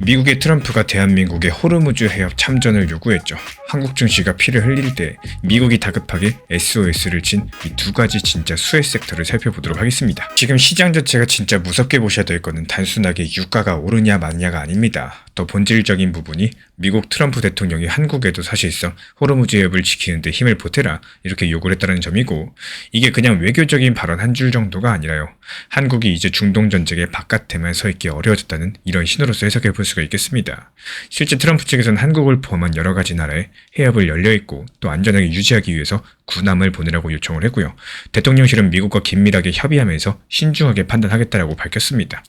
미국의 트럼프가 대한민국의 호르무즈 해협 참전을 요구했죠. 한국 증시가 피를 흘릴 때 미국이 다급하게 SOS를 친 이 두 가지 진짜 수혜 섹터를 살펴보도록 하겠습니다. 지금 시장 자체가 진짜 무섭게 보셔야 될 거는 단순하게 유가가 오르냐 마냐가 아닙니다. 더 본질적인 부분이 미국 트럼프 대통령이 한국에도 사실상 호르무즈 해협을 지키는데 힘을 보태라 이렇게 요구를 했다는 점이고, 이게 그냥 외교적인 발언 한 줄 정도가 아니라요. 한국이 이제 중동 전쟁의 바깥에만 서 있기 어려워졌다는 이런 신호로서 해석해 볼 수가 있겠습니다. 실제 트럼프 측에서는 한국을 포함한 여러 가지 나라에 해협을 열려있고 또 안전하게 유지하기 위해서 군함을 보내라고 요청을 했고요. 대통령실은 미국과 긴밀하게 협의하면서 신중하게 판단하겠다라고 밝혔습니다.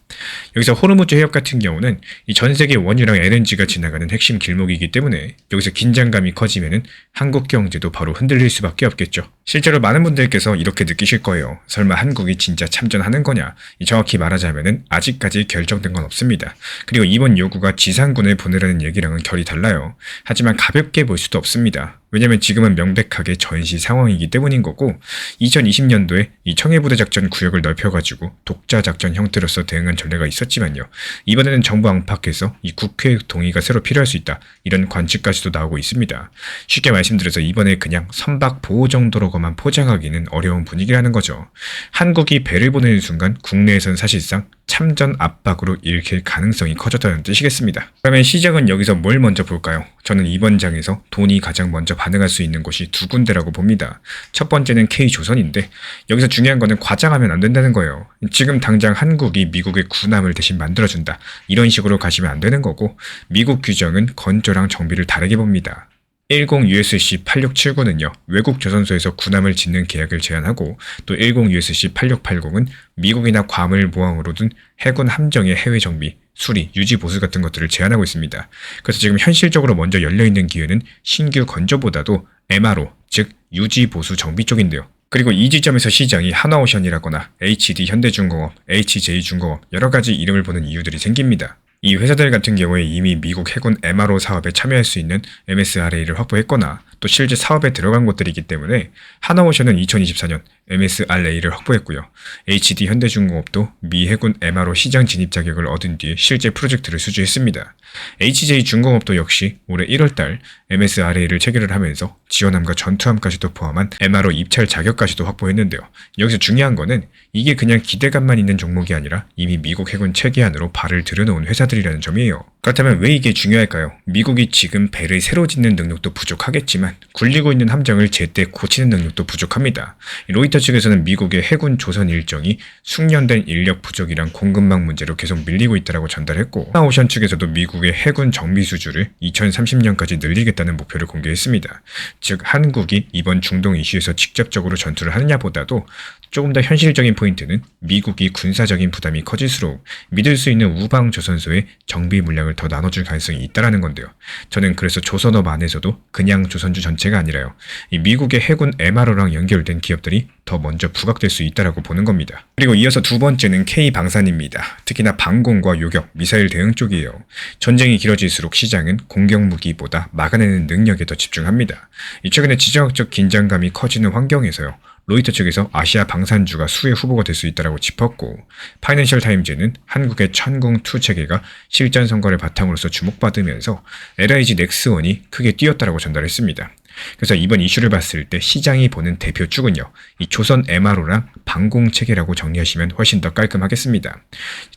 여기서 호르무즈 해협 같은 경우는 이 전 세계 원유랑 LNG가 지나가는 핵심 길목이기 때문에 여기서 긴장감이 커지면은 한국 경제도 바로 흔들릴 수밖에 없겠죠. 실제로 많은 분들께서 이렇게 느끼실 거예요. 설마 한국이 진짜 참전하는 거냐? 정확히 말하자면은 아직까지 결정된 건 없습니다. 그리고 이번 요구가 지상군을 보내라는 얘기랑은 결이 달라요. 하지만 가볍게 볼 수도 없습니다. 왜냐면 지금은 명백하게 전시 상황이기 때문인 거고, 2020년도에 이 청해부대 작전 구역을 넓혀가지고 독자 작전 형태로서 대응한 전례가 있었지만요. 이번에는 정부 안팎에서 이 국회 동의가 새로 필요할 수 있다, 이런 관측까지도 나오고 있습니다. 쉽게 말씀드려서 이번에 그냥 선박 보호 정도로만 포장하기는 어려운 분위기라는 거죠. 한국이 배를 보내는 순간 국내에선 사실상 참전 압박으로 읽힐 가능성이 커졌다는 뜻이겠습니다. 그러면 시작은 여기서 뭘 먼저 볼까요? 저는 이번 장에서 돈이 가장 먼저 반응할 수 있는 곳이 두 군데라고 봅니다. 첫 번째는 K조선인데, 여기서 중요한 거는 과장하면 안 된다는 거예요. 지금 당장 한국이 미국의 군함을 대신 만들어준다, 이런 식으로 가시면 안 되는 거고, 미국 규정은 건조랑 정비를 다르게 봅니다. 10 USC 8679는요, 외국 조선소에서 군함을 짓는 계약을 제한하고, 또 10 USC 8680은 미국이나 괌을 모항으로 둔 해군 함정의 해외 정비, 수리, 유지 보수 같은 것들을 제한하고 있습니다. 그래서 지금 현실적으로 먼저 열려있는 기회는 신규 건조보다도 MRO, 즉 유지 보수 정비 쪽인데요. 그리고 이 지점에서 시장이 하나오션이라거나 HD 현대중공업, HJ중공업 여러 가지 이름을 보는 이유들이 생깁니다. 이 회사들 같은 경우에 이미 미국 해군 MRO 사업에 참여할 수 있는 MSRA를 확보했거나 또 실제 사업에 들어간 곳들이기 때문에 하나오션은 2024년 MSRA를 확보했고요. HD 현대중공업도 미 해군 MRO 시장 진입 자격을 얻은 뒤에 실제 프로젝트를 수주했습니다. HJ중공업도 역시 올해 1월달 MSRA를 체결을 하면서 지원함과 전투함까지도 포함한 MRO 입찰 자격까지도 확보했는데요. 여기서 중요한 거는 이게 그냥 기대감만 있는 종목이 아니라 이미 미국 해군 체계 안으로 발을 들여놓은 회사들이라는 점이에요. 그렇다면 왜 이게 중요할까요? 미국이 지금 배를 새로 짓는 능력도 부족하겠지만 굴리고 있는 함정을 제때 고치는 능력도 부족합니다. 로이터 측에서는 미국의 해군 조선 일정이 숙련된 인력 부족이랑 공급망 문제로 계속 밀리고 있다고 전달했고, 하나오션 측에서도 미국의 해군 정비 수주를 2030년까지 늘리겠다는 목표를 공개했습니다. 즉 한국이 이번 중동 이슈에서 직접적으로 전투를 하느냐보다도 조금 더 현실적인 포인트는 미국이 군사적인 부담이 커질수록 믿을 수 있는 우방 조선소의 정비 물량을 더 나눠줄 가능성이 있다는 건데요. 저는 그래서 조선업 안에서도 그냥 조선주 전체가 아니라요, 이 미국의 해군 MRO랑 연결된 기업들이 더 먼저 부각될 수 있다고 보는 겁니다. 그리고 이어서 두 번째는 K방산입니다. 특히나 방공과 요격, 미사일 대응 쪽이에요. 전쟁이 길어질수록 시장은 공격 무기보다 막아내는 능력에 더 집중합니다. 최근에 지정학적 긴장감이 커지는 환경에서요, 로이터 측에서 아시아 방산주가 수혜 후보가 될 수 있다고 짚었고, 파이낸셜 타임즈는 한국의 천궁2 체계가 실전 성과를 바탕으로서 주목받으면서 LIG 넥스원이 크게 뛰었다고 전달했습니다. 그래서 이번 이슈를 봤을 때 시장이 보는 대표 축은요, 이 조선 MRO랑 방공 체계라고 정리하시면 훨씬 더 깔끔하겠습니다.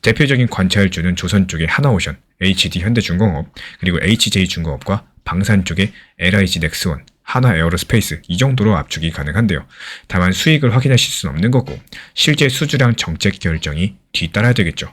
대표적인 관찰주는 조선 쪽의 하나오션, HD 현대중공업, 그리고 HJ중공업과 방산 쪽의 LIG 넥스원, 하나에어로스페이스, 이 정도로 압축이 가능한데요. 다만 수익을 확인하실 수는 없는 거고, 실제 수주랑 정책 결정이 뒤따라야 되겠죠.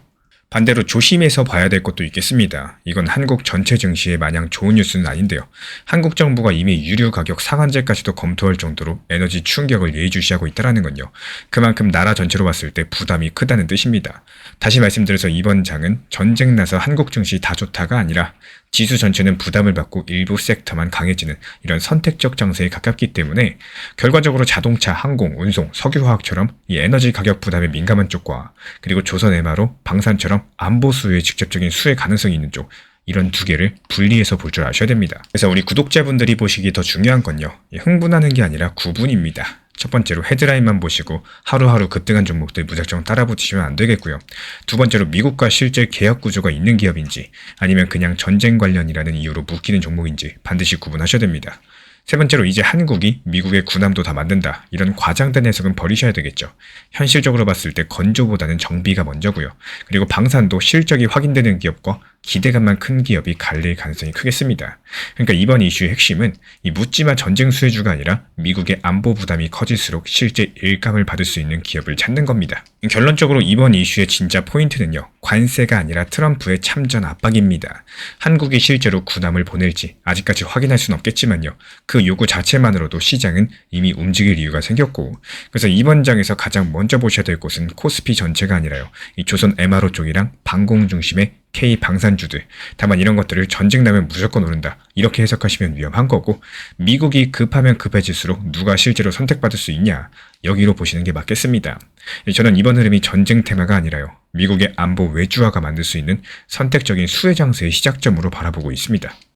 반대로 조심해서 봐야 될 것도 있겠습니다. 이건 한국 전체 증시에 마냥 좋은 뉴스는 아닌데요. 한국 정부가 이미 유류 가격 상한제까지도 검토할 정도로 에너지 충격을 예의주시하고 있다는 건요, 그만큼 나라 전체로 봤을 때 부담이 크다는 뜻입니다. 다시 말씀드려서 이번 장은 전쟁 나서 한국 증시 다 좋다가 아니라 지수 전체는 부담을 받고 일부 섹터만 강해지는 이런 선택적 장세에 가깝기 때문에 결과적으로 자동차, 항공, 운송, 석유화학처럼 이 에너지 가격 부담에 민감한 쪽과, 그리고 조선 MRO, 방산처럼 안보 수요에 직접적인 수혜 가능성이 있는 쪽, 이런 두 개를 분리해서 볼 줄 아셔야 됩니다. 그래서 우리 구독자분들이 보시기 더 중요한 건요, 흥분하는 게 아니라 구분입니다. 첫 번째로 헤드라인만 보시고 하루하루 급등한 종목들 무작정 따라붙이시면 안 되겠고요. 두 번째로 미국과 실제 계약 구조가 있는 기업인지 아니면 그냥 전쟁 관련이라는 이유로 묶이는 종목인지 반드시 구분하셔야 됩니다. 세 번째로 이제 한국이 미국의 군함도 다 만든다. 이런 과장된 해석은 버리셔야 되겠죠. 현실적으로 봤을 때 건조보다는 정비가 먼저고요. 그리고 방산도 실적이 확인되는 기업과 기대감만 큰 기업이 갈릴 가능성이 크겠습니다. 그러니까 이번 이슈의 핵심은 이 묻지마 전쟁 수혜주가 아니라 미국의 안보 부담이 커질수록 실제 일감을 받을 수 있는 기업을 찾는 겁니다. 결론적으로 이번 이슈의 진짜 포인트는요. 관세가 아니라 트럼프의 참전 압박입니다. 한국이 실제로 군함을 보낼지 아직까지 확인할 수는 없겠지만요. 그 요구 자체만으로도 시장은 이미 움직일 이유가 생겼고, 그래서 이번 장에서 가장 먼저 보셔야 될 곳은 코스피 전체가 아니라요. 이 조선 MRO 쪽이랑 방공 중심의 K 방산주들, 다만 이런 것들을 전쟁 나면 무조건 오른다 이렇게 해석하시면 위험한 거고, 미국이 급하면 급해질수록 누가 실제로 선택받을 수 있냐 여기로 보시는 게 맞겠습니다. 저는 이번 흐름이 전쟁 테마가 아니라요. 미국의 안보 외주화가 만들 수 있는 선택적인 수혜 장세의 시작점으로 바라보고 있습니다.